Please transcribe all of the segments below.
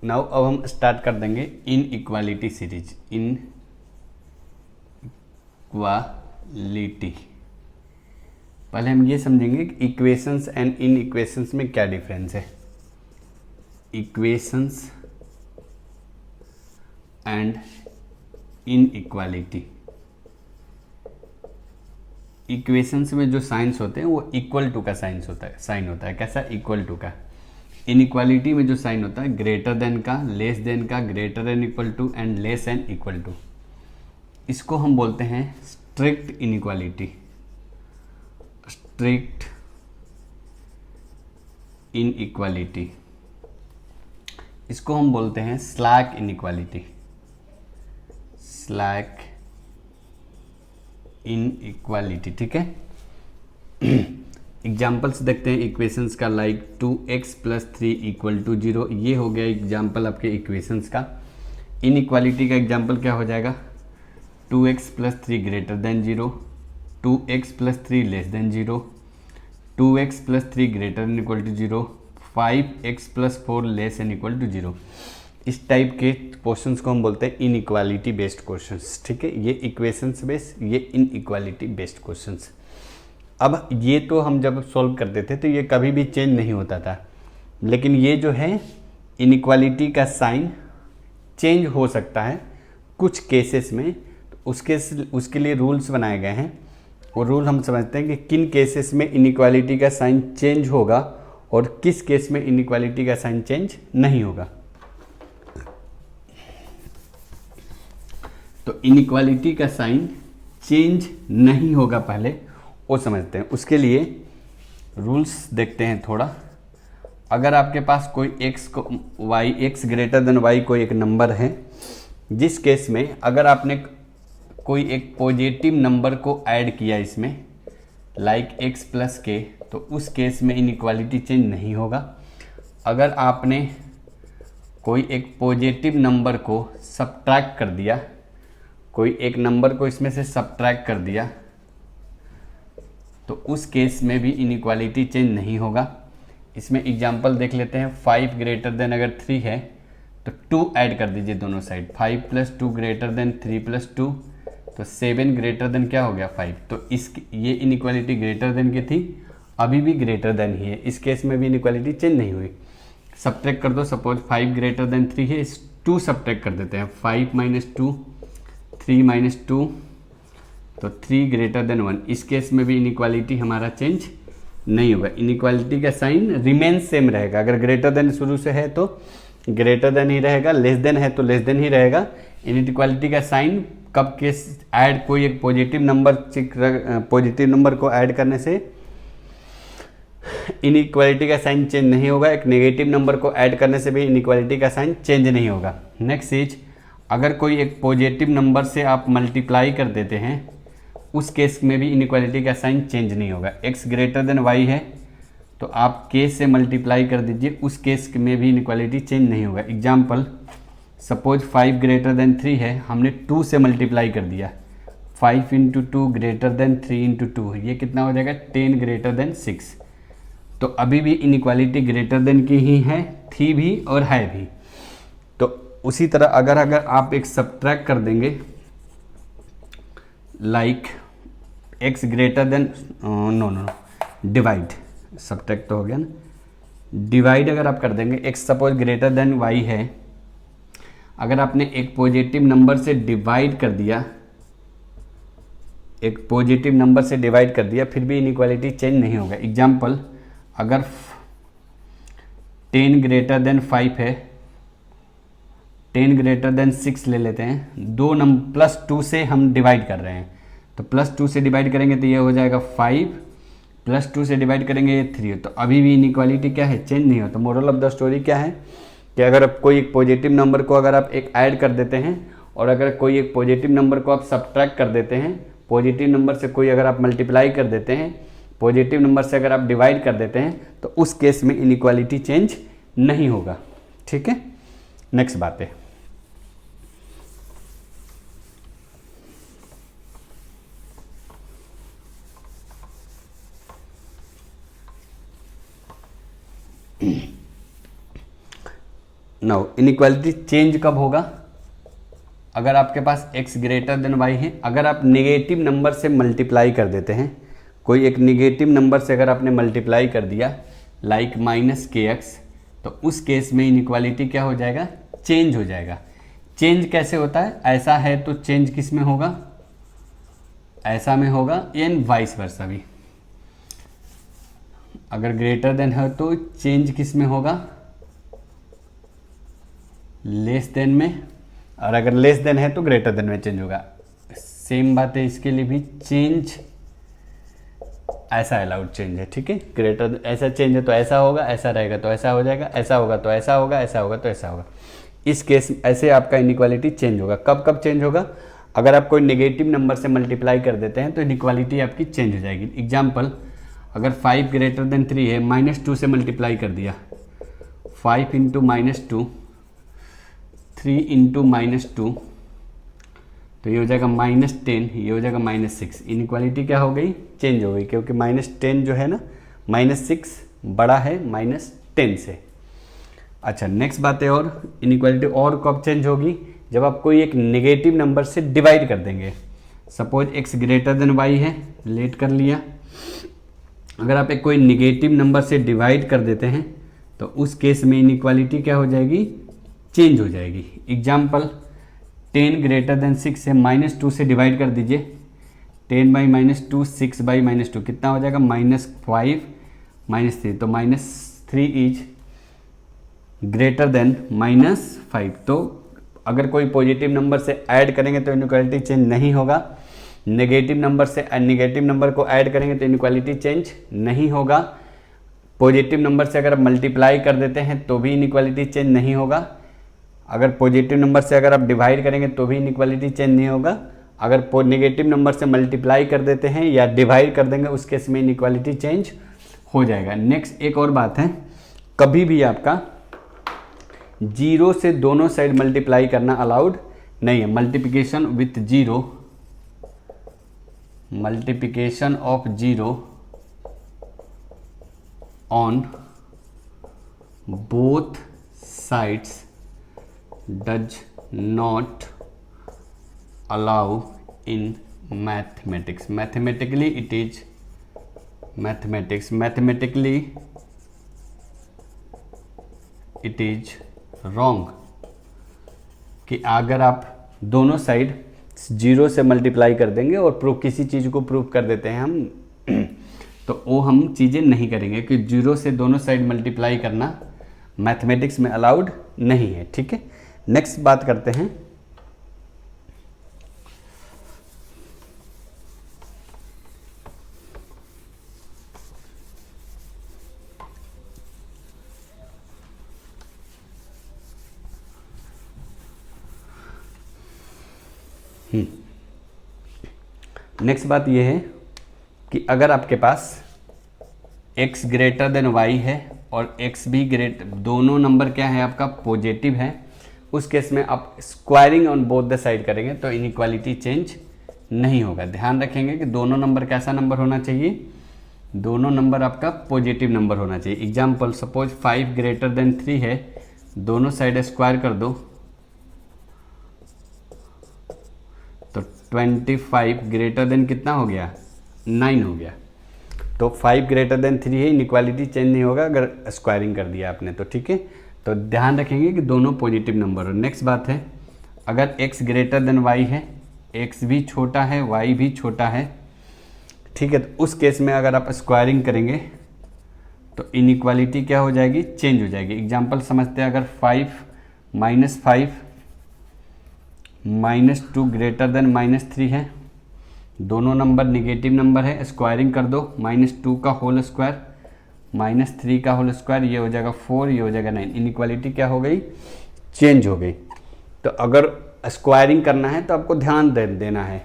Now अब हम start कर देंगे इन इक्वालिटी सीरीज। इन इक्वालिटी, पहले हम ये समझेंगे कि इक्वेशंस एंड इन इक्वेशंस में क्या डिफरेंस है। Equations and in equality, equations में जो साइंस होते हैं वो इक्वल टू का साइन होता है। कैसा? इक्वल टू का। इनइक्वालिटी में जो साइन होता है ग्रेटर देन का, लेस देन का, greater and equal to and less and equal to, इसको हम बोलते हैं स्ट्रिक्ट इनइक्वालिटी। स्ट्रिक्ट इनइक्वालिटी, इसको हम बोलते हैं स्लैक इनइक्वालिटी। स्लैक इनइक्वालिटी, ठीक है। एग्जाम्पल्स देखते हैं इक्वेशंस का, लाइक 2x + 3 = 0। ये हो गया एग्जाम्पल आपके इक्वेशंस का। इनइक्वालिटी का एग्जाम्पल क्या हो जाएगा? 2x + 3 > 0, 2x + 3 < 0, 2x + 3 > 0, 5x + 4 < 0। इस टाइप के क्वेश्चंस को हम बोलते हैं इनइक्वालिटी बेस्ड क्वेश्चंस, ठीक है। ये इक्वेशंस बेस्ड, ये इनइक्वालिटी बेस्ड क्वेश्चंस। अब ये तो हम जब सॉल्व करते थे तो ये कभी भी चेंज नहीं होता था, लेकिन ये जो है इनइक्वालिटी का साइन चेंज हो सकता है कुछ केसेस में। तो उसके लिए रूल्स बनाए गए हैं, और रूल हम समझते हैं कि किन केसेस में इनइक्वालिटी का साइन चेंज होगा और किस केस में इनइक्वालिटी का साइन चेंज नहीं होगा। तो इनइक्वालिटी का साइन चेंज नहीं होगा पहले वो समझते हैं। उसके लिए रूल्स देखते हैं थोड़ा। अगर आपके पास कोई x ग्रेटर y कोई एक नंबर है, जिस केस में अगर आपने कोई एक पॉजिटिव नंबर को ऐड किया इसमें, लाइक x + k, तो उस केस में इनइक्वालिटी चेंज नहीं होगा। अगर आपने कोई एक पॉजिटिव नंबर को सब्ट्रैक्ट कर दिया, कोई एक नंबर को इसमें से सब्ट्रैक्ट कर दिया, तो उस केस में भी इनइक्वालिटी चेंज नहीं होगा। इसमें एग्जांपल देख लेते हैं। 5 ग्रेटर अगर 3 है तो 2 ऐड कर दीजिए दोनों साइड। 5 + 2 > 3 + 2, तो 7 ग्रेटर क्या हो गया? 5। तो ये इनइक्वालिटी ग्रेटर देन की थी, अभी भी ग्रेटर देन ही है। इस केस में भी इनइक्वालिटी चेंज नहीं हुई। सब्ट्रैक्ट कर दो, सपोज 5 ग्रेटर 3 है, 2 सब्ट्रैक्ट कर देते हैं। 5 - 2, 3 - 2, तो 3 ग्रेटर 1। इस केस में भी इनइक्वालिटी हमारा चेंज नहीं होगा। इनइक्वालिटी का साइन रिमेन सेम रहेगा। अगर ग्रेटर देन शुरू से है तो ग्रेटर देन ही रहेगा, लेस देन है तो लेस देन ही रहेगा। इनइक्वालिटी का साइन कब केस ऐड, कोई एक पॉजिटिव नंबर को ऐड करने से इनइक्वालिटी का साइन चेंज नहीं होगा। एक नेगेटिव नंबर को ऐड करने से भी इनइक्वालिटी का साइन चेंज नहीं होगा। नेक्स्ट चीज, अगर कोई एक पॉजिटिव नंबर से आप मल्टीप्लाई कर देते हैं, उस केस में भी इनइक्वालिटी का साइन चेंज नहीं होगा। x ग्रेटर y है तो आप k से मल्टीप्लाई कर दीजिए, उस केस में भी इनइक्वालिटी चेंज नहीं होगा। एग्जाम्पल, सपोज 5 ग्रेटर 3 है, हमने 2 से मल्टीप्लाई कर दिया। 5 × 2 ग्रेटर 3 × 2, ये कितना हो जाएगा? 10 ग्रेटर 6। तो अभी भी इनइक्वालिटी ग्रेटर देन की ही है, थी भी और है भी। तो उसी तरह अगर आप एक सब्ट्रैक्ट कर देंगे, like x greater then divide, subtract तो हो गया ना, डिवाइड अगर आप कर देंगे, x suppose greater than y है, अगर आपने एक पॉजिटिव नंबर से डिवाइड कर दिया, एक पॉजिटिव नंबर से डिवाइड कर दिया, फिर भी इनइक्वालिटी चेंज नहीं होगा। एग्जाम्पल, अगर 10 ग्रेटर 5 है, 10 ग्रेटर 6 ले लेते हैं, दो नंबर +2 से हम डिवाइड कर रहे हैं, तो +2 से डिवाइड करेंगे तो ये हो जाएगा 5, +2 से डिवाइड करेंगे ये 3। तो अभी भी इनइक्वालिटी क्या है? चेंज नहीं होता। मोरल ऑफ द स्टोरी क्या है कि अगर आप कोई एक पॉजिटिव नंबर को अगर आप एक ऐड कर देते हैं, और अगर कोई एक पॉजिटिव नंबर को आप सब्ट्रैक्ट कर देते हैं, पॉजिटिव नंबर से कोई अगर आप मल्टीप्लाई कर देते हैं, पॉजिटिव नंबर से अगर आप डिवाइड कर देते हैं, तो उस केस में इनइक्वालिटी चेंज नहीं होगा, ठीक है। नेक्स्ट बात है, नाउ इनइक्वालिटी चेंज कब होगा? अगर आपके पास x ग्रेटर देन y है, अगर आप नेगेटिव नंबर से मल्टीप्लाई कर देते हैं, कोई एक नेगेटिव नंबर से अगर आपने मल्टीप्लाई कर दिया लाइक -kx, तो उस केस में इनइक्वालिटी क्या हो जाएगा? चेंज हो जाएगा। चेंज कैसे होता है? ऐसा है तो चेंज किस में होगा? ऐसा में होगा, एंड वाइस वर्सा भी। अगर ग्रेटर देन है तो चेंज किस में होगा? लेस देन में, और अगर लेस देन है तो ग्रेटर देन में चेंज होगा। सेम बात है इसके लिए भी, चेंज ऐसा अलाउड चेंज है, ठीक है। ग्रेटर ऐसा चेंज है तो ऐसा होगा, ऐसा रहेगा तो ऐसा हो जाएगा, ऐसा होगा तो ऐसा होगा, ऐसा होगा तो ऐसा होगा। इस केस ऐसे आपका इनइक्वालिटी चेंज होगा। कब कब चेंज होगा? अगर आप कोई नेगेटिव नंबर से मल्टीप्लाई कर देते हैं तो इनइक्वालिटी आपकी चेंज हो जाएगी। एग्जाम्पल, अगर 5 ग्रेटर देन 3 है, -2 से मल्टीप्लाई कर दिया, 5 इंटू -2, 3 इंटू -2, तो ये हो जाएगा -10, ये हो जाएगा -6। इनइक्वालिटी क्या हो गई? चेंज हो गई, क्योंकि -10 जो है ना, -6 बड़ा है -10 से। अच्छा, नेक्स्ट बात है, और इनइक्वालिटी और कब चेंज होगी? जब आप कोई एक नेगेटिव नंबर से डिवाइड कर देंगे। Suppose x greater then y है, रिलेट कर लिया। अगर आप एक कोई नेगेटिव नंबर से डिवाइड कर देते हैं तो उस केस में इनइक्वालिटी क्या हो जाएगी? चेंज हो जाएगी। एग्जाम्पल, 10 ग्रेटर देन 6 है, -2 से डिवाइड कर दीजिए। 10 बाई -2, 6 बाई -2 कितना हो जाएगा? -5 -3, तो -3 इज ग्रेटर देन -5। तो अगर कोई पॉजिटिव नंबर से ऐड करेंगे तो इनइक्वालिटी चेंज नहीं होगा। नेगेटिव नंबर से नेगेटिव नंबर को ऐड करेंगे तो इनइक्वालिटी चेंज नहीं होगा। पॉजिटिव नंबर से अगर मल्टीप्लाई कर देते हैं तो भी इनइक्वालिटी चेंज नहीं होगा। अगर पॉजिटिव नंबर से अगर आप डिवाइड करेंगे तो भी इनइक्वालिटी चेंज नहीं होगा। अगर नेगेटिव नंबर से मल्टीप्लाई कर देते हैं या डिवाइड कर देंगे उस केस में इनइक्वालिटी चेंज हो जाएगा। नेक्स्ट एक और बात है, कभी भी आपका 0 से दोनों साइड मल्टीप्लाई करना अलाउड नहीं है। Multiplication with 0, multiplication of 0 on both sides does not allow in mathematics. Mathematically it is mathematically it is wrong कि अगर आप दोनों साइड 0 से मल्टीप्लाई कर देंगे और प्रूव किसी चीज़ को प्रूव कर देते हैं हम तो वो हम चीज़ें नहीं करेंगे कि 0 से दोनों साइड मल्टीप्लाई करना मैथमेटिक्स में अलाउड नहीं है, ठीक है। नेक्स्ट बात करते हैं, नेक्स्ट बात यह है कि अगर आपके पास x ग्रेटर देन y है और x भी ग्रेटर, दोनों नंबर क्या है आपका? पॉजिटिव है। उस केस में आप squaring on both the side करेंगे तो इनइक्वालिटी चेंज नहीं होगा। ध्यान रखेंगे कि दोनों नंबर कैसा नंबर होना चाहिए? दोनों नंबर आपका पॉजिटिव नंबर होना चाहिए। एग्जाम्पल, सपोज 5 ग्रेटर देन 3 है, दोनों साइड स्क्वायर कर दो तो 25 ग्रेटर देन कितना हो गया? 9 हो गया। तो 5 ग्रेटर देन 3 है, इनइक्वालिटी चेंज नहीं होगा अगर स्क्वायरिंग कर दिया आपने तो, ठीक है। तो ध्यान रखेंगे कि दोनों पॉजिटिव नंबर हो। नेक्स्ट बात है, अगर x ग्रेटर देन y है, x भी छोटा है y भी छोटा है, ठीक है, तो उस केस में अगर आप स्क्वायरिंग करेंगे तो इनइक्वालिटी क्या हो जाएगी? चेंज हो जाएगी। एग्जाम्पल समझते हैं, अगर 5 -2 ग्रेटर देन -3 है, दोनों नंबर निगेटिव नंबर है, स्क्वायरिंग कर दो, -2 का होल स्क्वायर -3 का होल स्क्वायर, ये हो जाएगा 4, ये हो जाएगा 9। इनइक्वालिटी क्या हो गई? चेंज हो गई। तो अगर स्क्वायरिंग करना है तो आपको ध्यान देना है।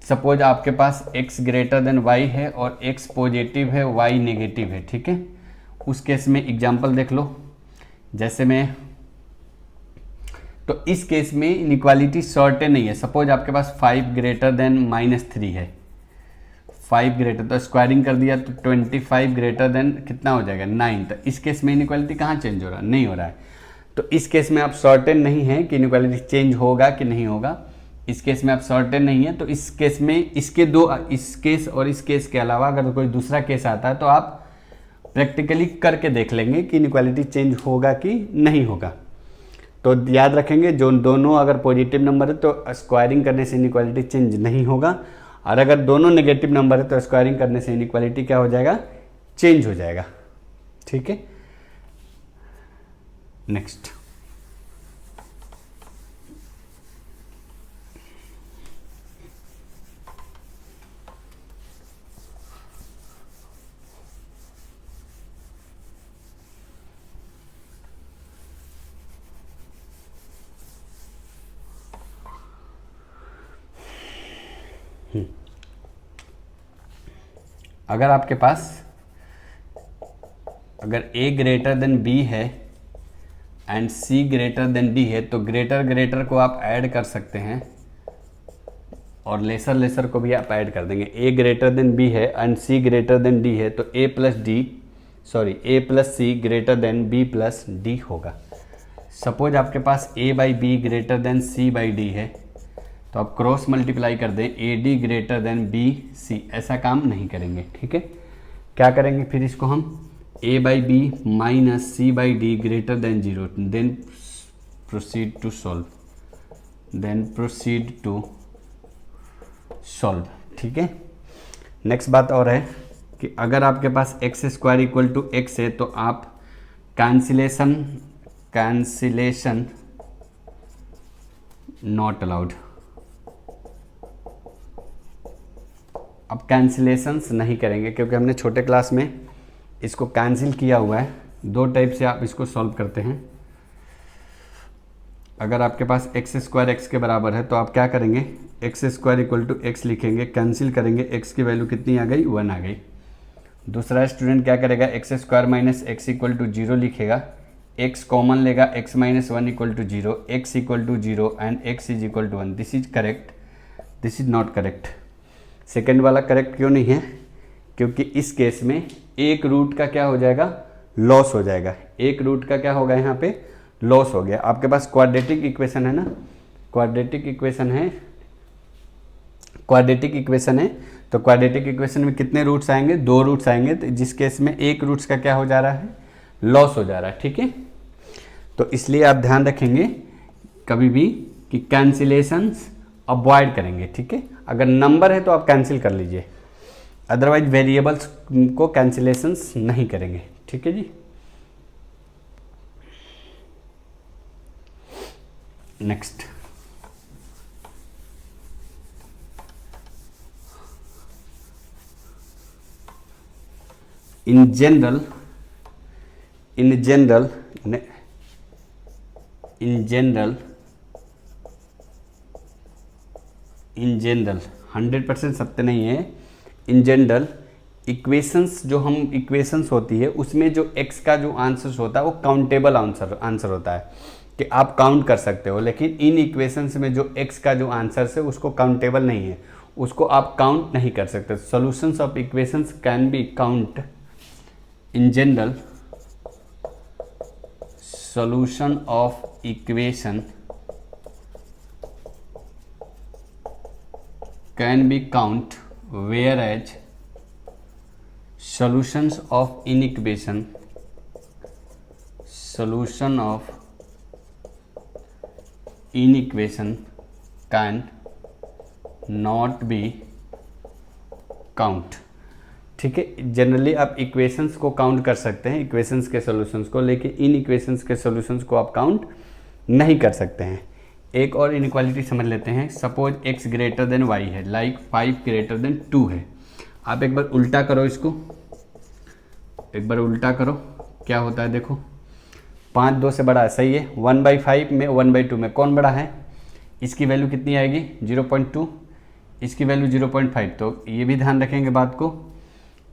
सपोज आपके पास x ग्रेटर देन y है और x पॉजिटिव है y नेगेटिव है, ठीक है। उस केस में एग्जाम्पल देख लो, जैसे मैं, तो इस केस में इनइक्वालिटी सर्टेन नहीं है। सपोज आपके पास 5 ग्रेटर देन -3 है, 5 ग्रेटर, तो स्क्वायरिंग कर दिया तो 25 ग्रेटर देन कितना हो जाएगा? 9। तो इस केस में इनइक्वालिटी कहाँ चेंज हो रहा है? नहीं हो रहा है। तो इस केस में आप सर्टेन नहीं है कि इनइक्वालिटी चेंज होगा कि नहीं होगा। इस केस में आप सर्टेन नहीं है, तो इस केस में इसके दो, इस केस और इस केस के अलावा अगर कोई दूसरा केस आता है तो आप प्रैक्टिकली करके देख लेंगे कि इनइक्वालिटी चेंज होगा कि नहीं होगा। तो याद रखेंगे, जो दोनों अगर पॉजिटिव नंबर है तो स्क्वायरिंग करने से इनइक्वालिटी चेंज नहीं होगा, और अगर दोनों नेगेटिव नंबर है तो स्क्वायरिंग करने से इनइक्वालिटी क्या हो जाएगा, चेंज हो जाएगा। ठीक है, नेक्स्ट। अगर आपके पास अगर a ग्रेटर देन b है and c greater than d है, तो ग्रेटर ग्रेटर को आप ऐड कर सकते हैं और लेसर लेसर को भी आप ऐड कर देंगे। a ग्रेटर देन b है and c greater than d है, तो a plus c greater than b plus d होगा। सपोज आपके पास a by B greater than c by D है, तो आप क्रॉस मल्टीप्लाई कर दें A D greater than B C, ऐसा काम नहीं करेंगे। ठीक है, क्या करेंगे फिर इसको हम a by B minus C by D greater than 0, then proceed to solve. ठीक है, नेक्स्ट बात और है कि अगर आपके पास X square equal to X है, तो आप कैंसिलेशन नॉट अलाउड। अब कैंसिलेशंस नहीं करेंगे क्योंकि हमने छोटे क्लास में इसको कैंसिल किया हुआ है। दो टाइप से आप इसको सॉल्व करते हैं। अगर आपके पास एक्स स्क्वायर एक्स के बराबर है तो आप क्या करेंगे, X square equal to X लिखेंगे, कैंसिल करेंगे, एक्स की वैल्यू कितनी आ गई, 1 आ गई। दूसरा स्टूडेंट क्या करेगा, X square minus X equal to 0 लिखेगा, एक्स कॉमन लेगा, X minus 1 equal to 0, X equal to 0 and X is equal to 1। This is correct, this is not correct. Second वाला करेक्ट क्यों नहीं है, क्योंकि इस केस में एक रूट का क्या हो जाएगा, लॉस हो जाएगा। एक रूट का क्या होगा, यहाँ पे लॉस हो गया। आपके पास क्वाड्रेटिक इक्वेशन है ना, क्वाड्रेटिक इक्वेशन है, तो क्वाड्रेटिक इक्वेशन में कितने रूट्स आएंगे, 2 रूट्स आएंगे, तो जिस केस में एक रूट्स का क्या हो जा रहा है, लॉस हो जा रहा है। ठीक है, तो इसलिए आप ध्यान रखेंगे कभी भी कि कैंसिलेशंस अवॉइड करेंगे। ठीक है, अगर नंबर है तो आप कैंसिल कर लीजिए, अदरवाइज वेरिएबल्स को कैंसिलेशंस नहीं करेंगे। ठीक है जी, नेक्स्ट। इन जनरल 100% सत्य नहीं है। इन जनरल इक्वेशंस, जो हम इक्वेशंस होती है उसमें जो x का जो आंसर होता है वो काउंटेबल आंसर होता है कि आप काउंट कर सकते हो, लेकिन इन इक्वेशंस में जो x का जो आंसर है उसको काउंटेबल नहीं है, उसको आप काउंट नहीं कर सकते। Solutions of equations can be count in general. Solution of equation can be count, whereas solution of inequation can not be count। ठीक है, जनरली आप इक्वेशंस को काउंट कर सकते हैं, इक्वेशंस के सॉल्यूशंस को, लेकिन इन इक्वेशंस के सॉल्यूशंस को आप काउंट नहीं कर सकते हैं। एक और इनइक्वालिटी समझ लेते हैं। Suppose x greater then y है, लाइक 5 ग्रेटर देन 2 है। आप एक बार उल्टा करो इसको, एक बार उल्टा करो, क्या होता है देखो, 5 2 से बड़ा है, सही है। 1/5 में 1/2 में कौन बड़ा है, इसकी वैल्यू कितनी आएगी, 0.2, इसकी वैल्यू 0.5। तो ये भी ध्यान रखेंगे बात को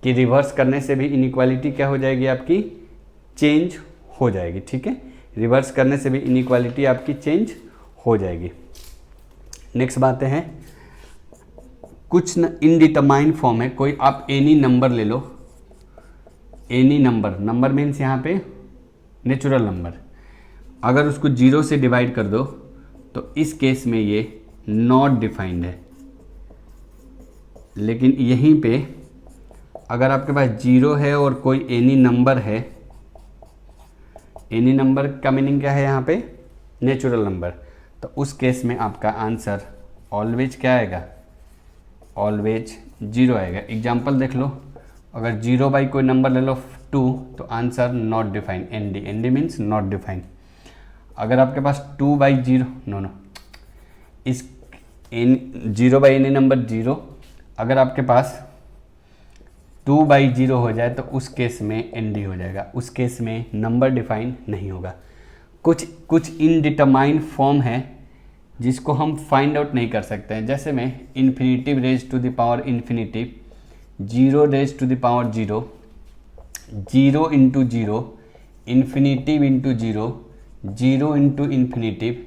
कि रिवर्स करने से भी इनइक्वालिटी क्या हो जाएगी, आपकी चेंज हो जाएगी। ठीक है, रिवर्स करने से भी इनइक्वालिटी आपकी चेंज हो जाएगी। नेक्स्ट बातें हैं, कुछ इनडिटरमाइंड फॉर्म है, कोई आप एनी नंबर ले लो, एनी नंबर, नंबर मीन्स यहाँ पे नेचुरल नंबर, अगर उसको 0 से डिवाइड कर दो तो इस केस में ये नॉट डिफाइंड है। लेकिन यहीं पे अगर आपके पास 0 है और कोई एनी नंबर है, एनी नंबर का मीनिंग क्या है यहाँ पे, नेचुरल नंबर, तो उस केस में आपका आंसर ऑलवेज क्या आएगा, ऑलवेज 0 आएगा। एग्जाम्पल देख लो, अगर 0 बाई कोई नंबर ले लो 2 तो answer not defined, N D, N D means not defined. अगर आपके पास 2 बाई 0, नो इस एन 0 बाई एनी नंबर 0, अगर आपके पास 2 बाई 0 हो जाए तो उस केस में एन डी हो जाएगा, उस केस में नंबर डिफाइन नहीं होगा। कुछ इनडिटरमाइंड फॉर्म है जिसको हम फाइंड आउट नहीं कर सकते हैं, जैसे में infinitive raise to the power infinitive, 0 raise to the power 0, 0 into 0, infinitive into 0, 0 into infinitive,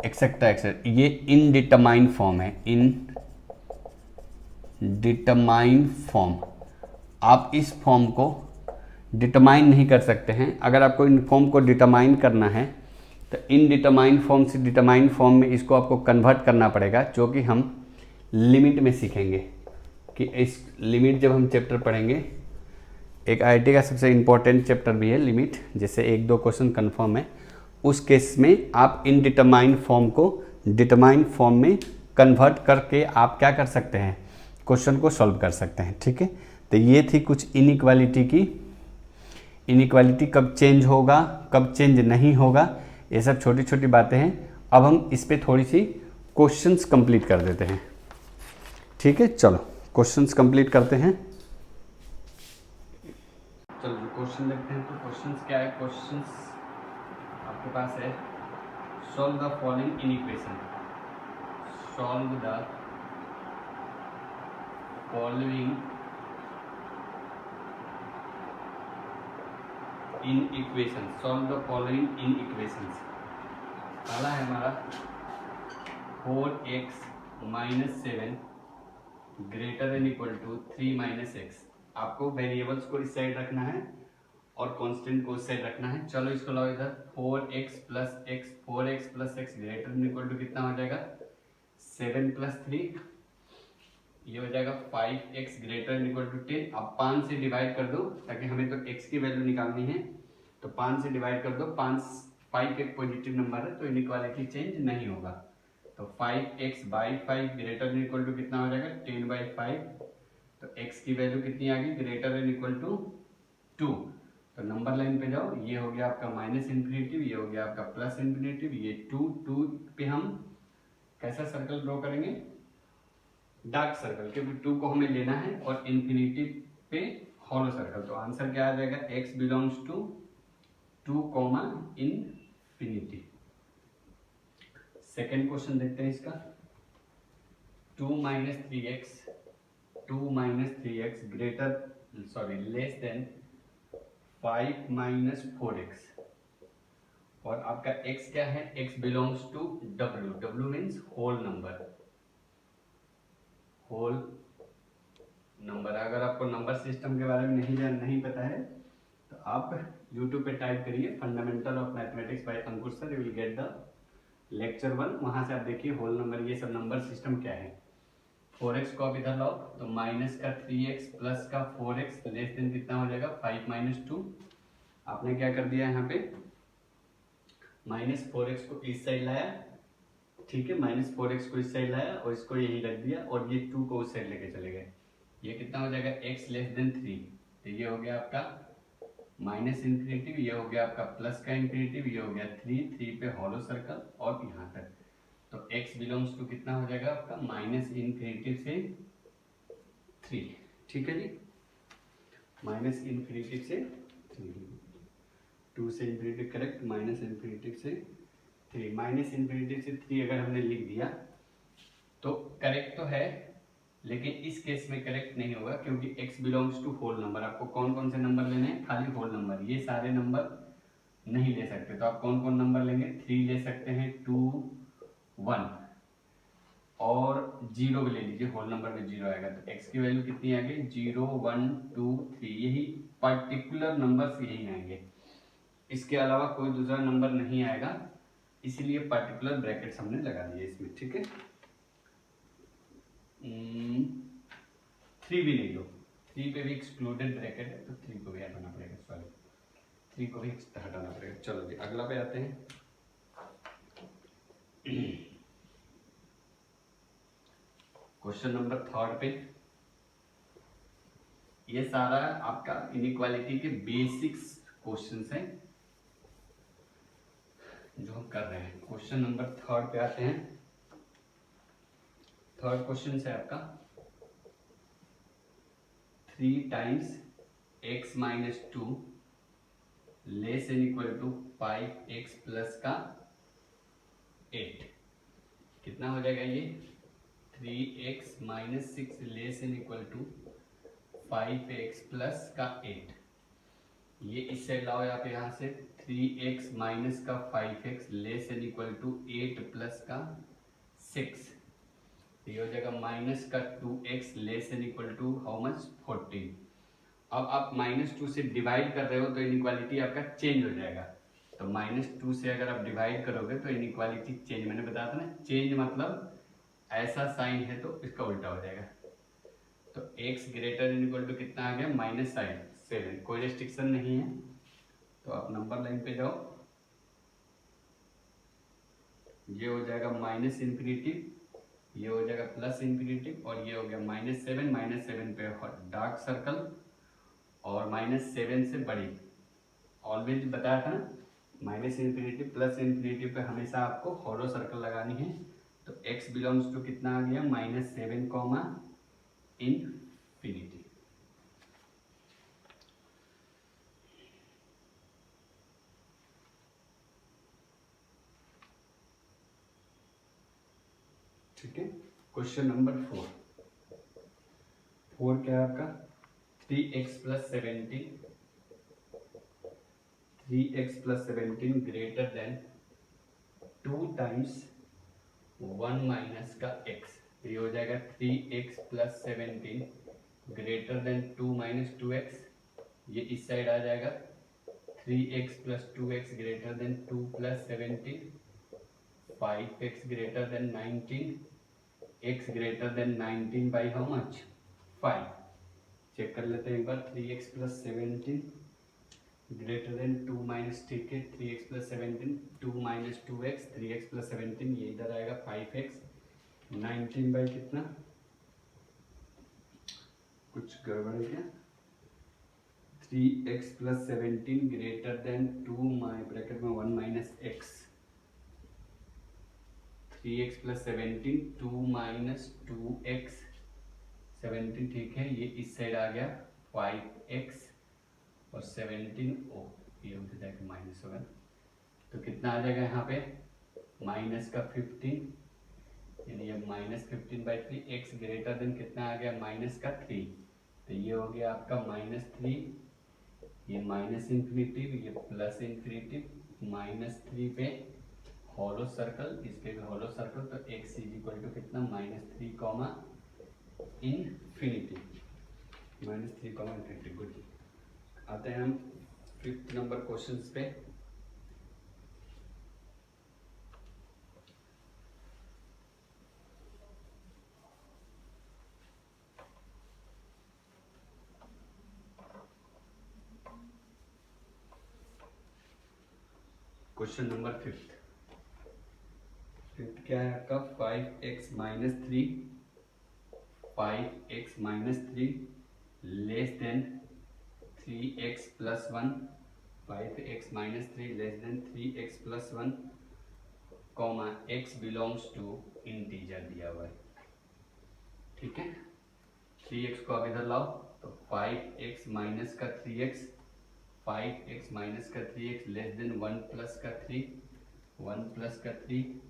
etcetera etcetera, ये इनडिटरमाइंड फॉर्म है, इनडिटरमाइंड फॉर्म। आप इस फॉर्म को डिटरमाइन नहीं कर सकते हैं। अगर आपको इन फॉर्म को डिटरमाइन करना है तो इनडिटरमाइंड फॉर्म से डिटरमाइंड फॉर्म में इसको आपको कन्वर्ट करना पड़ेगा, जो कि हम लिमिट में सीखेंगे। कि इस लिमिट जब हम चैप्टर पढ़ेंगे, एक आईआईटी का सबसे इम्पोर्टेंट चैप्टर भी है लिमिट, जैसे 1-2 क्वेश्चन कन्फर्म है, उस केस में आप इनडिटरमाइंड फॉर्म को डिटरमाइंड फॉर्म में कन्वर्ट करके आप क्या कर सकते हैं, क्वेश्चन को सॉल्व कर सकते हैं। ठीक है, तो ये थी कुछ इनइक्वालिटी की, इनइक्वालिटी कब चेंज होगा कब चेंज नहीं होगा, ये सब छोटी छोटी बातें हैं। अब हम इस पे थोड़ी सी क्वेश्चंस कंप्लीट कर देते हैं। ठीक है, चलो क्वेश्चंस कंप्लीट करते हैं। चलो क्वेश्चन देखते हैं। तो क्वेश्चंस क्या है, क्वेश्चंस आपके पास है, solve the following inequation, solve the following inequation, solve the following inequations. पहला है हमारा 4x minus 7 greater than equal to 3 minus X. आपको वेरिएबल्स को इस साइड रखना है और कांस्टेंट को उस साइड रखना है। चलो इसको लाओ इधर, 4x plus X, 4x plus X greater than equal to कितना हो जाएगा, 7 प्लस 3, ये हो जाएगा 5x greater than equal to 10। अब 5 से डिवाइड कर दो, ताकि हमें तो x की वैल्यू निकालनी है, तो 5 से डिवाइड कर दो। 5 एक पॉजिटिव नंबर है तो इनइक्वालिटी चेंज नहीं होगा। तो 5x by 5 greater than equal to कितना हो जाएगा, 10 बाई 5। तो x की वैल्यू कितनी आ गई, ग्रेटर देन इक्वल टू 2। तो नंबर लाइन पे जाओ, ये हो गया आपका माइनस इन्फिनिटिव, ये हो गया आपका प्लस इन्फिनिटिव, ये 2 पे हम कैसा सर्कल ड्रॉ करेंगे, डार्क सर्कल, क्योंकि 2 को हमें लेना है, और इन्फिनिटी पे हॉलो सर्कल। तो आंसर क्या आ जाएगा, x belongs to 2 comma infinity. Second question देखते हैं इसका, 2 minus 3x greater less than 5 minus 4x, और आपका x क्या है, x belongs to w means whole number, whole number. अगर आपको नंबर सिस्टम के बारे में नहीं पता है तो आप YouTube पे टाइप करिए fundamental of mathematics bye Ankur sir, you will get the lecture 1, वहां से आप देखिए होल नंबर, ये सब नंबर सिस्टम क्या है। 4x को आप इधर लाओ, तो माइनस का 3x प्लस का 4x लेस देन कितना हो जाएगा, 5 माइनस 2। आपने क्या कर दिया यहाँ पे, माइनस 4x को इस साइड लाया, ठीक है, माइनस 4x को इस साइड लाया और इसको यही रख दिया, और ये 2 को उस साइड लेके चले गए। ये कितना हो जाएगा, x लेस देन 3। तो ये हो गया आपका माइनस इन्फिनिटिव, ये हो गया आपका प्लस का इन्फिनिटिव, ये हो गया 3 पे हॉलो सर्कल और यहाँ तक। तो x बिलोंग्स टू कितना हो जाएगा आपका, माइनस इन्फिनिटिव से 3। ठीक है जी, माइनस इन्फिनिटिव से 3, 2 से इन्फिनिटिव करेक्ट, माइनस इन्फिनिटिव से 3, माइनस इन्फिनिटिव से 3 अगर हमने लिख दिया तो करेक्ट तो है, लेकिन इस केस में करेक्ट नहीं होगा, क्योंकि x belongs to whole number. आपको कौन कौन से नंबर लेने हैं, खाली होल नंबर, ये सारे नंबर नहीं ले सकते। तो आप कौन कौन नंबर लेंगे, 3 ले सकते हैं, 2, 1 और 0 भी ले लीजिए, होल नंबर में 0 आएगा। तो x की वैल्यू कितनी आ गई, 0, 1, 2, 3, यही पर्टिकुलर नंबर्स यही आएंगे। इसके अलावा कोई दूसरा नंबर नहीं आएगा, इसीलिए पर्टिकुलर ब्रैकेट्स हमने लगा दिए इसमें। ठीक है, 3 भी नहीं लो, 3 पे भी एक्सक्लूडेड ब्रैकेट है तो 3 को भी हटाना पड़ेगा, सॉरी 3 को भी हटाना पड़ेगा। चलो जी अगला पे आते हैं। क्वेश्चन नंबर 3 पे, ये सारा आपका इनइक्वालिटी के बेसिक्स क्वेश्चंस हैं जो हम कर रहे हैं। क्वेश्चन नंबर 3 पे आते हैं। थर्ड क्वेश्चन है आपका 3 times x minus 2 less and equal to 5x plus का 8। कितना हो जाएगा ये? 3x minus 6 less and equal to 5x plus का 8। ये इस साइड लाओ आप यहाँ से 3x माइनस का 5x less and equal to 8 plus का 6। ये हो जाएगा माइनस का 2x less and equal to how much 14। अब आप -2 से डिवाइड कर रहे हो तो इनइक्वालिटी आपका चेंज हो जाएगा। तो -2 से अगर आप डिवाइड करोगे तो इनइक्वालिटी चेंज, मैंने बताया था ना, चेंज मतलब ऐसा साइन है तो इसका उल्टा हो जाएगा। तो x greater and equal to कितना आ गया? Minus sign 7। कोई रेस्ट्रिक्शन नहीं है, तो आप नंबर लाइन पे जाओ। ये हो जाएगा माइनस इन्फिनिटी, ये हो जाएगा प्लस इन्फिनिटी, और ये हो गया -7। -7 पे डार्क सर्कल और -7 से बड़ी। ऑलवेज बताया था ना, माइनस इन्फिनिटी प्लस इन्फिनिटी पे हमेशा आपको हॉलो सर्कल लगानी है। तो x बिलोंग्स टू कितना आ गया? -7 कॉमा इन्फिनिटी। ठीक है, क्वेश्चन नंबर 4 क्या है आपका? 3x plus 17 greater than 2 times 1 minus का x। ये हो जाएगा 3x plus 17 greater than 2 minus 2x। ये इस साइड आ जाएगा 3x plus 2x greater than 2 plus 17, 5x greater than 19, x greater than 19 by how much? 5। Check कर लेते हैं एक बार। 3x plus 17 greater than 2 minus, ठीक है, 3x plus 17, 2 minus 2x, 3x plus 17, ये इधर आएगा 5x, 19 बाई कितना? कुछ गड़बड़ है क्या? 3x plus 17 greater than 2 bracket में 1 minus x, 3x plus 17, 2 minus 2x, 17, ठीक है, ये इस साइड आ गया 5x और 17 ओ, ये उधर जाके माइनस होगा, तो कितना आ जाएगा यहाँ पे? माइनस का 15, यानी ये -15/3। x ग्रेटर देन कितना आ गया? माइनस का 3, तो ये हो गया आपका -3, ये माइनस इन्फिनिटी, ये प्लस इन्फिनिटी, -3 पे हॉलो सर्कल, इस पे भी हॉलो सर्कल, तो x इज इक्वल टू कितना? -3 comma infinity, -3 comma infinity. Good. आते हैं हम 5th नंबर क्वेश्चन पे। क्वेश्चन नंबर 5th क्या है आपका? 5x minus 3, 5x minus 3 less than 3x plus 1, 5x minus 3 less than 3x plus 1, comma x belongs to integer दिया हुआ है। ठीक है, 3x को आप इधर लाओ, तो 5x माइनस का 3x, 5x माइनस का 3x लेस देन 1 प्लस का 3, 1 प्लस का 3,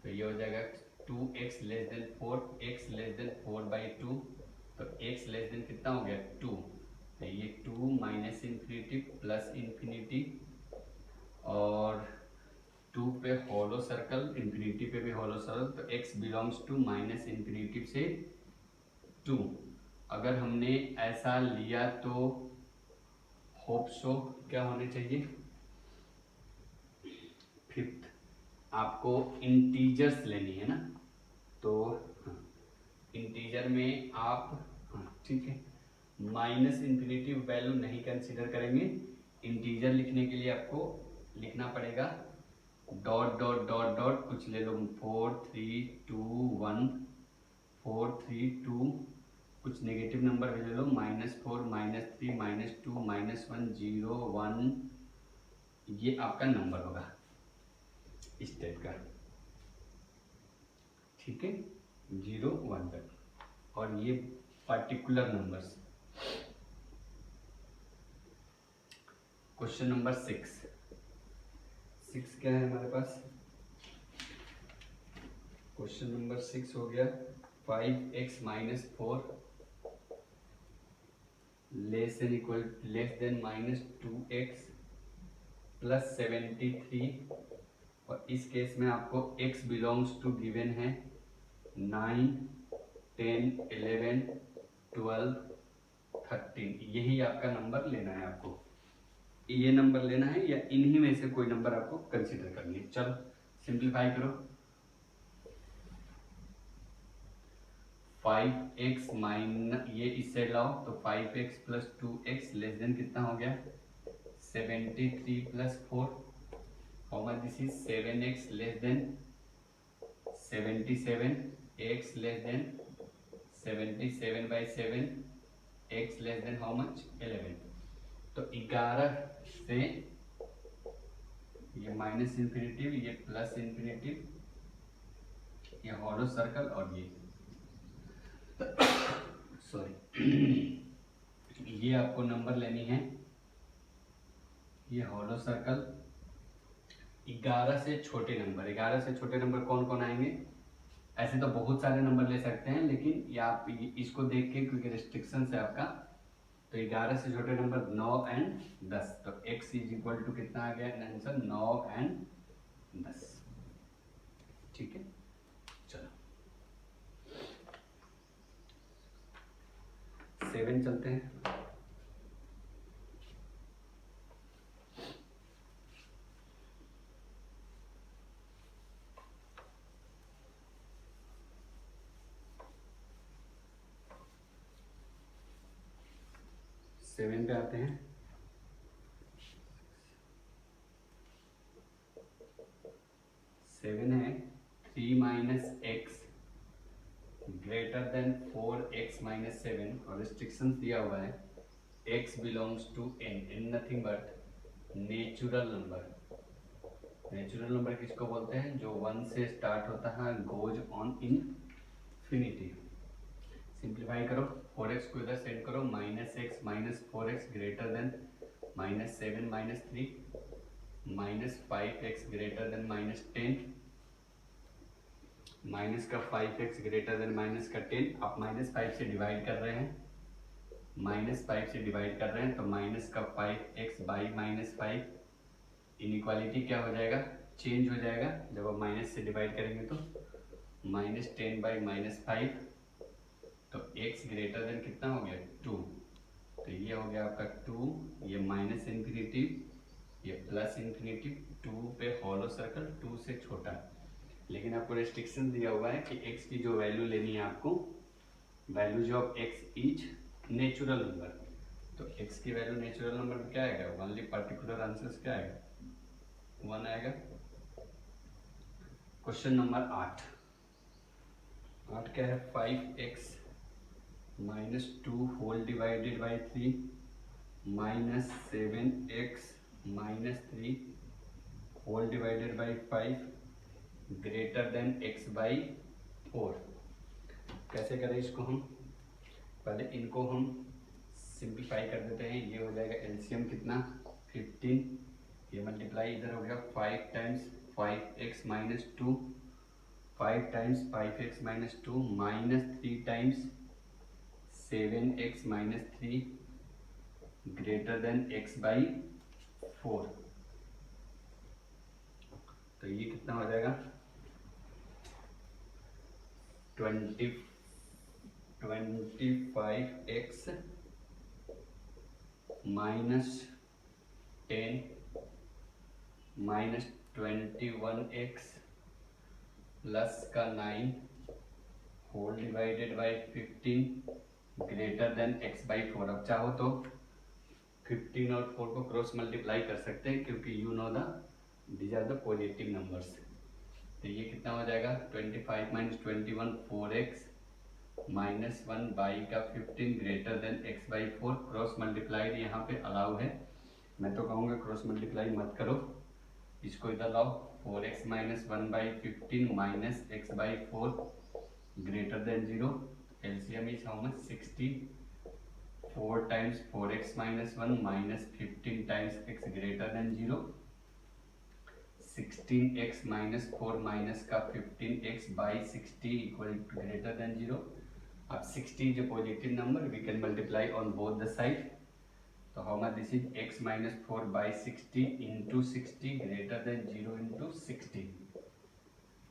तो ये हो जाएगा 2x less than 4, x less than 4/2, तो x लेस देन कितना हो गया? 2, तो ये 2 माइनस इन्फिनिटी प्लस इन्फिनिटी, और 2 पे हॉलो सर्कल, इन्फिनिटी पे भी हॉलो सर्कल, तो x belongs to minus infinity से 2। अगर हमने ऐसा लिया तो होप सो क्या होने चाहिए? फिफ्थ आपको इंटीजर्स लेनी है ना, तो हाँ, इंटीजर में आप हाँ ठीक है, माइनस इंफिनिटी वैल्यू नहीं कंसीडर करेंगे। इंटीजर लिखने के लिए आपको लिखना पड़ेगा डॉट डॉट डॉट डॉट कुछ ले लो, 4 3 2 1, 4 3 2, कुछ नेगेटिव नंबर भी ले लो, -4 -3 -2 -1 0 1, ये आपका नंबर होगा इस टाइप का, ठीक है, 0 1 तक, और ये पर्टिकुलर नंबर्स। क्वेश्चन नंबर 6 क्या है हमारे पास? क्वेश्चन नंबर 6 हो गया 5x - 4 लेस देन -2x + 73, और इस केस में आपको x बिलोंग्स टू गिवन है 9 10 11 12 13, यही आपका नंबर लेना है आपको, ये नंबर लेना है या इन्हीं में से कोई नंबर आपको कंसीडर करनी है। चलो सिंप्लीफाई करो, 5x माइनस ये इससे लाओ तो 5x + 2x लेस देन कितना हो गया 73 + 4, how much this is 7x less than 77, x less than 77/7, x less than how much 11, तो 11 से ये माइनस इंफिनिटिव, ये प्लस इंफिनिटिव, ये हॉलो सर्कल, और ये सॉरी ये आपको नंबर लेनी है, ये हॉलो सर्कल। 11 से छोटे नंबर, 11 से छोटे नंबर कौन कौन आएंगे? ऐसे तो बहुत सारे नंबर ले सकते हैं, लेकिन ये आप इसको देख के, क्योंकि रिस्ट्रिक्शन है आपका, तो 11 से छोटे नंबर 9 और 10, तो x = कितना आ गया आंसर 9 और 10, ठीक है। चलो 7 चलते हैं। सेवन पे आते हैं। 7 है 3 - x ग्रेटर देन 4x - 7, और रिस्ट्रिक्शन दिया हुआ है x belongs to n nothing but natural number. Natural number किसको बोलते हैं? जो 1 से स्टार्ट होता है, गोज ऑन इनफिनिटी। सिंप्लीफाई करो, 4x को इधर सेट करो, -x - 4x greater than -7 - 3, -5x greater then -10, minus का 5x ग्रेटर देन -10, आप -5 से डिवाइड कर रहे हैं, -5 से डिवाइड कर रहे हैं, तो माइनस का 5x बाई -5, इनइक्वालिटी क्या हो जाएगा? चेंज हो जाएगा, जब आप माइनस से डिवाइड करेंगे तो -10/-5, तो x ग्रेटर देन कितना हो गया 2, तो ये हो गया आपका 2, ये माइनस इन्फिनिटी, ये प्लस इन्फिनिटी, 2 पे हॉलो सर्कल, 2 से छोटा, लेकिन आपको रेस्ट्रिक्शन दिया हुआ है कि x की जो वैल्यू लेनी है आपको, values of x is natural number, तो x की वैल्यू नेचुरल नंबर में क्या आएगा? ओनली पर्टिकुलर आंसर्स क्या आएगा? 1 आएगा। क्वेश्चन नंबर 8 क्या है? 5x - 2 whole divided by 3 -7x - 3 whole divided by 5 greater than x/4। कैसे करें इसको? हम पहले इनको हम सिंप्लीफाई कर देते हैं, ये हो जाएगा एलसीएम कितना 15, ये मल्टीप्लाई इधर हो गया 5 times 5x - 2, 5 times 5x - 2 -3 times 7x - 3 greater than x/4, तो ये कितना हो जाएगा 25x -10 - 21x प्लस का 9 whole divided by 15 greater than x by 4। अब चाहो तो 15 और 4 को क्रॉस मल्टीप्लाई कर सकते हैं क्योंकि you know the these are the positive numbers. तो ये कितना हो जाएगा 25 माइनस 21 4x माइनस 1 बाई का 15 greater than x by 4। Cross multiply यहाँ पे अलाउ है, मैं तो कहूँगा क्रॉस मल्टीप्लाई मत करो, इसको इधर लाओ। 4x minus 1 by 15 minus x by 4 greater than 0। LCM is how much 60। 4 times 4x minus 1 minus 15 times x greater than 0। 16x minus 4 minus का 15x by 60 equal to greater than 0। अब 60 is a positive number, we can multiply on both the side. So how much this is x minus 4 by 60 into 60 greater than 0 into 60.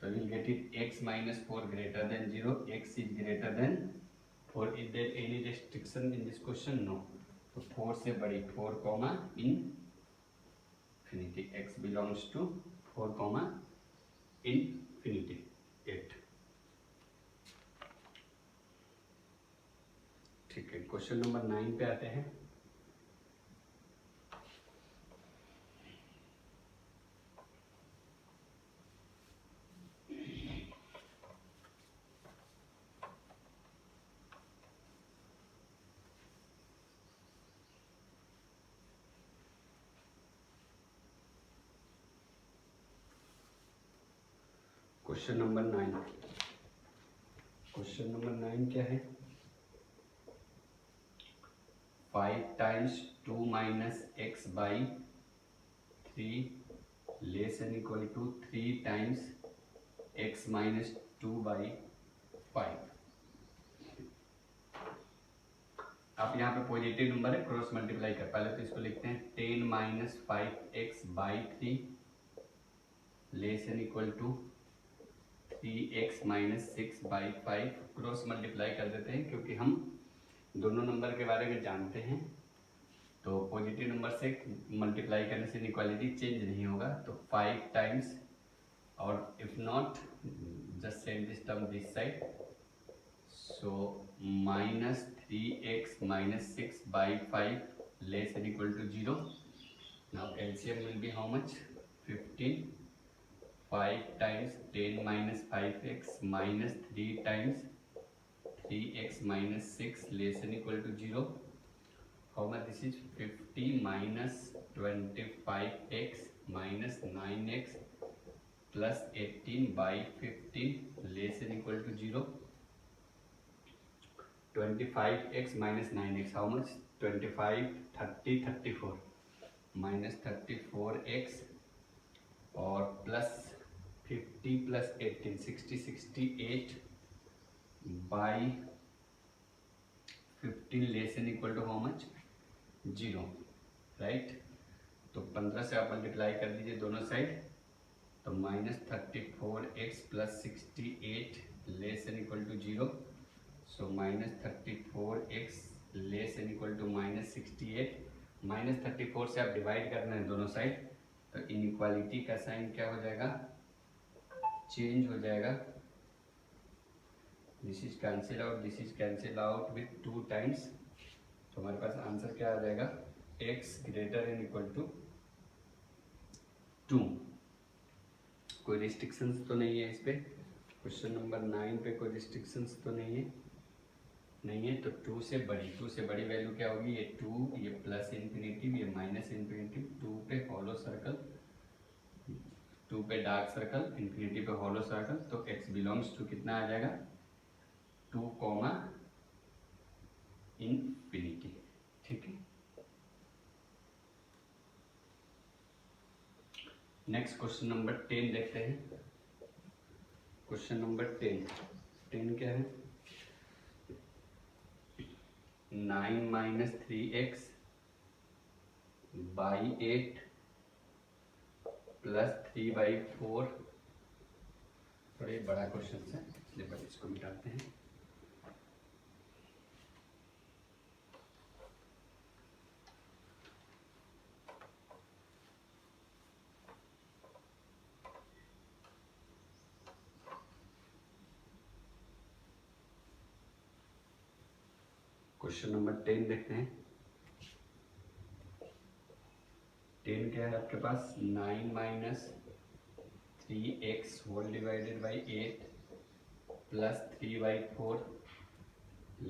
So we will get it x minus 4 greater than 0, x is greater than 4. Is there any restriction in this question? No. So 4 से बड़ी 4 comma infinity, x belongs to 4 comma infinity 8। ठीक है, question number 9 पे आते हैं। Question number 9, question number 9 क्या है 5 times 2 minus X by 3 less and equal to 3 times X minus 2 by 5। आप यहाँ पे पॉजिटिव नंबर है, क्रॉस मल्टीप्लाई कर, पहले तो इसको लिखते हैं 10 minus 5x by 3 less and equal to 3x minus 6 by 5। Cross multiply कर देते हैं क्योंकि हम दोनों नंबर के बारे में जानते हैं, तो पॉजिटिव नंबर से मल्टीप्लाई करने से इनइक्वालिटी चेंज नहीं होगा। तो 5 टाइम्स, और if not just send this term this side, so minus 3x minus 6 by 5 less and equal to 0। Now LCM will be how much 15। 5 times 10 minus 5x minus 3 times 3x minus 6 less than equal to 0. How much this is 50 minus 25x minus 9x plus 18 by 15 less than equal to 0. 25x minus 9x, how much 25 30 34 minus 34x और plus 50 plus 18 60 68 by 15 less and equal to how much 0, right. तो 15 से आप multiply कर दीजिए दोनों side, तो minus 34x plus 68 less and equal to 0। So minus 34x less and equal to minus 68। Minus 34 से आप डिवाइड करना है दोनों साइड, तो इनइक्वालिटी का साइन क्या हो जाएगा चेंज हो जाएगा। This is cancel out, this is cancel out with 2 times. तो हमारे पास आंसर क्या आ जाएगा x greater and equal to 2। कोई रिस्ट्रिक्शंस तो नहीं है इस पे, क्वेश्चन नंबर 9 पे कोई रिस्ट्रिक्शंस तो नहीं है। तो 2 से बड़ी वैल्यू क्या होगी, ये 2, ये प्लस इन्फिनिटी, ये माइनस इन्फिनिटी। 2 पे हॉलो सर्कल, 2 पे डार्क सर्कल, इन्फिनिटी पे हॉलो सर्कल, तो x बिलोंग्स टू कितना आ जाएगा 2 कॉमा इन्फिनिटी। ठीक है, नेक्स्ट क्वेश्चन नंबर 10 देखते हैं। क्वेश्चन नंबर 10 क्या है 9 minus 3x by 8 plus 3 by 4। थोड़ा बड़ा क्वेश्चन है, इसलिए इसको मिटाते हैं। क्वेश्चन नंबर 10 देखते हैं। 10 क्या है आपके पास, 9 minus 3x whole divided by 8 plus 3/4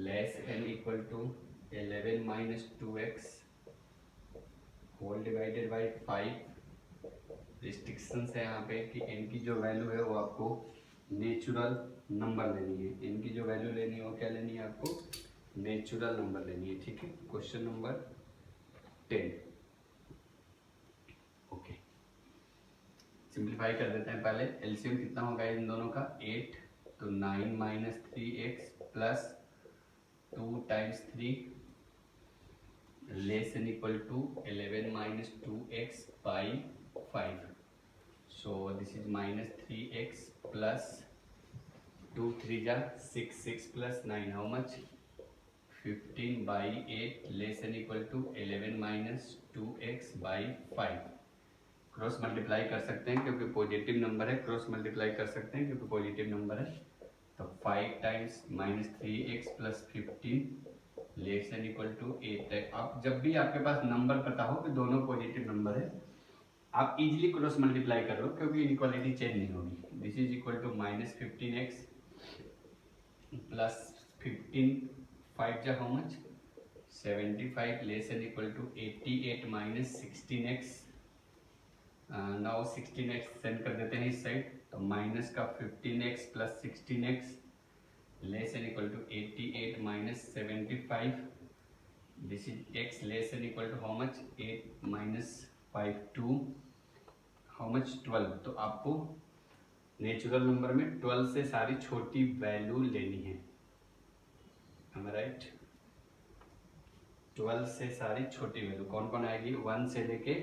less and equal to 11 minus 2x whole divided by 5। Restrictions है यहाँ पे कि n की जो वैल्यू है वो आपको नेचुरल नंबर लेनी है। n की जो वैल्यू लेनी है वो क्या लेनी है आपको, नेचुरल नंबर लेनी है। ठीक है, क्वेश्चन नंबर 10। ओके, सिंप्लीफाई कर देते हैं पहले। एलसीएम कितना होगा इन दोनों का, 8, तो 9 minus 3x plus 2 times 3 less and equal to 11 minus 2x by 5। So this is minus 3x plus 2 3 जा 6, 6 plus 9 how much, 15 by 8 less and equal to 11 minus 2x by 5। Cross multiply कर सकते हैं क्योंकि पॉजिटिव नंबर है, cross multiply कर सकते हैं क्योंकि पॉजिटिव नंबर है। तो 5 times minus 3x plus 15 less and equal to 8 है। अब जब भी आपके पास नंबर पता हो कि दोनों पॉजिटिव नंबर है, आप इजीली क्रॉस मल्टीप्लाई कर लो क्योंकि इनइक्वालिटी चेंज नहीं होगी। This is equal to minus 15x plus 15, 5 जा how much, 75 less and equal to 88 minus 16x। Now 16x send कर देते हैं इस साइड, तो माइनस का 15x plus 16x less and equal to 88 minus 75। This is x less and equal to how much, 8 minus 5 2 how much 12। तो आपको natural number में 12 से सारी छोटी वैल्यू लेनी है, am I right? 12 से सारी छोटी वैल्यू कौन कौन आएगी, 1 से लेके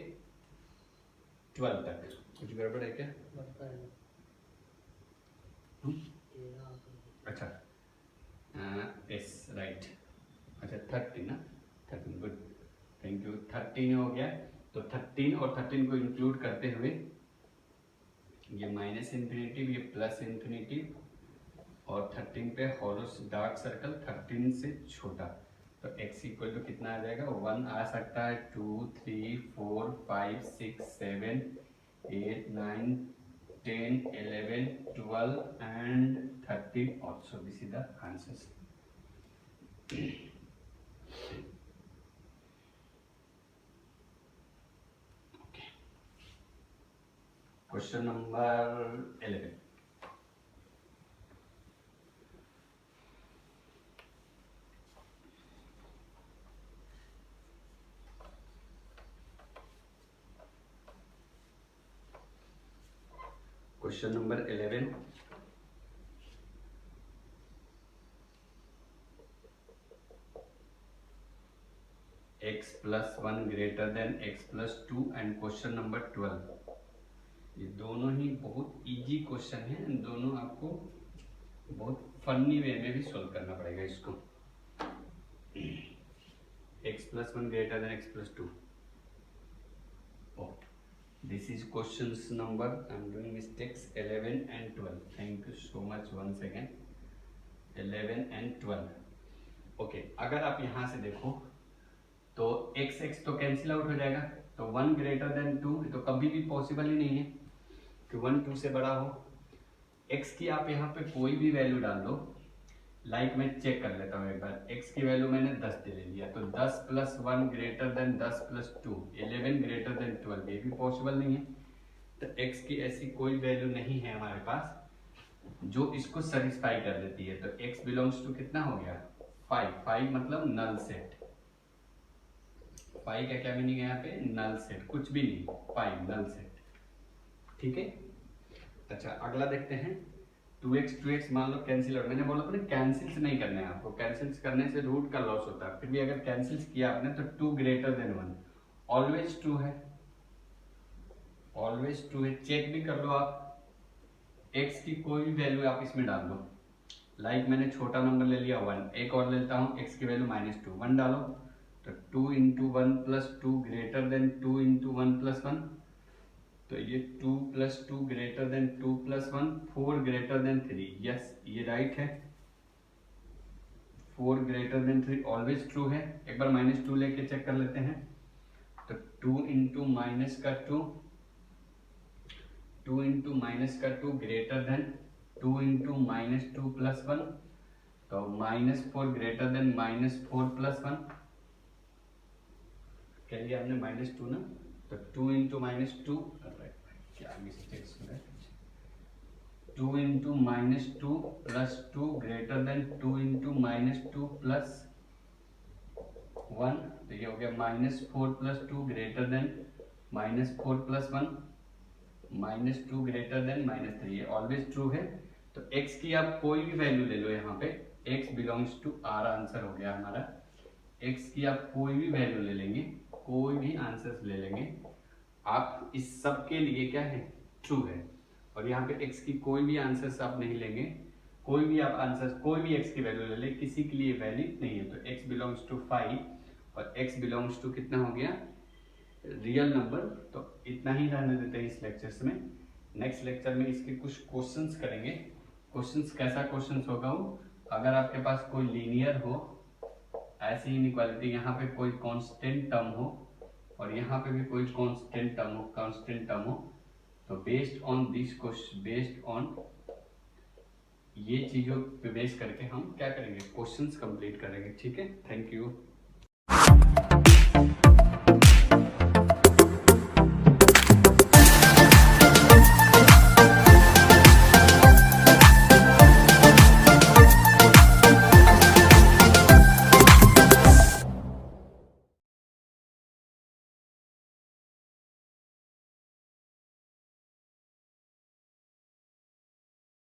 12 तक। कुछ गड़बड़ है क्या? अच्छा, यस राइट। अच्छा 30 ना, 13, गुड, थैंक यू। 13 हो गया, तो 13 और 13 को इंक्लूड करते हुए ये माइनस इन्फिनिटी, ये प्लस इन्फिनिटी, और 13 पे हॉलोस डार्क सर्कल 13 से छोटा। तो x इक्वल टू कितना आ जाएगा, 1 आ सकता है, 2 3 4 5 6 7 8 9 10 11 12 and 13 also. This is the answers. Okay. Question number 11. Question number 11. X plus 1 greater than x plus 2 and question number 12. ये दोनों ही बहुत इजी क्वेश्चन है, दोनों आपको बहुत फनी वे में भी सॉल्व करना पड़ेगा इसको। x plus 1 greater than x plus 2. Oh. This is questions number, I am doing mistakes, 11 and 12. Thank you so much once again. 11 and 12. Okay, अगर आप यहाँ से देखो तो x x तो कैंसिल आउट हो जाएगा, तो 1 ग्रेटर देन 2 तो कभी भी पॉसिबल ही नहीं है कि 1 2 से बड़ा हो। x की आप यहाँ पे कोई भी वैल्यू डाल दो, लाइक मैं चेक कर लेता हूँ एक बार। x की वैल्यू मैंने 10 दे ले लिया, तो 10 plus 1 greater than 10 plus 2 11 greater than 12, ये भी पॉसिबल नहीं है। तो x की ऐसी कोई वैल्यू नहीं है हमारे पास जो इसको सेटिस्फाई कर देती है। तो x बिलोंग्स टू कितना हो गया, 5। 5 मतलब नल सेट। 5 का क्या मीनिंग है यहाँ पे, नल सेट, कुछ भी नहीं, 5 नल सेट। ठीक है, अच्छा अगला देखते हैं। 2x मान लो कैंसिल आउट, मैंने बोला था ना कैंसिल्स नहीं करने हैं आपको, कैंसिल्स करने से रूट का लॉस होता है। फिर भी अगर कैंसिल्स किया आपने तो 2 ग्रेटर देन 1, ऑलवेज 2 है, ऑलवेज 2 है। चेक भी कर लो आप, x की कोई भी वैल्यू आप इसमें डाल दो, लाइक मैंने छोटा नंबर ले लिया 1, एक और लेता हूँ, x की वैल्यू -2, 1 डालो, तो 2 into 1 plus 2 greater than 2 into 1 plus 1, तो ये 2 plus 2 greater than 2 plus 1, 4 greater then 3। Yes ये राइट है, 4 ग्रेटर देन 3 ऑलवेज ट्रू है। एक बार -2 लेके चेक कर लेते हैं। तो 2 इंटू माइनस का 2 2 ग्रेटर देन 2 इंटू -2 प्लस 1, तो -4 ग्रेटर देन -4 प्लस 1, कह लिया हमने -2 ना, तो 2 इंटू -2, क्या मिस्टेक्स हो रहा है, 2 into -2 plus 2 greater than 2 into -2 plus 1, तो ये हो गया -4 plus 2 greater than -4 plus 1, -2 greater than -3, ये ऑलवेज ट्रू है। तो x की आप कोई भी वैल्यू ले लो, यहाँ पे x belongs to r answer हो गया हमारा। x की आप कोई भी वैल्यू ले लेंगे, कोई भी आंसर्स ले लेंगे आप, इस सब के लिए क्या है, ट्रू है। और यहाँ पे x की कोई भी आंसर्स आप नहीं लेंगे, कोई भी आप आंसर्स कोई भी x की वैल्यू ले ले, किसी के लिए वैलिड नहीं है। तो x बिलोंग्स टू 5 और x बिलोंग्स टू कितना हो गया, रियल नंबर। तो इतना ही रहने देते हैं इस लेक्चर्स में। नेक्स्ट लेक्चर में इसके कुछ क्वेश्चंस करेंगे। क्वेश्चंस कैसा क्वेश्चंस होगा वो, अगर आपके पास कोई लीनियर हो, ऐसी इनइक्वालिटी, यहाँ पे कोई कांस्टेंट टर्म हो और यहाँ पे भी कोई कांस्टेंट टर्म हो, तो based on this question, based on ये चीजों पे बेस करके हम क्या करेंगे, क्वेश्चंस कंप्लीट करेंगे। ठीक है, थैंक यू।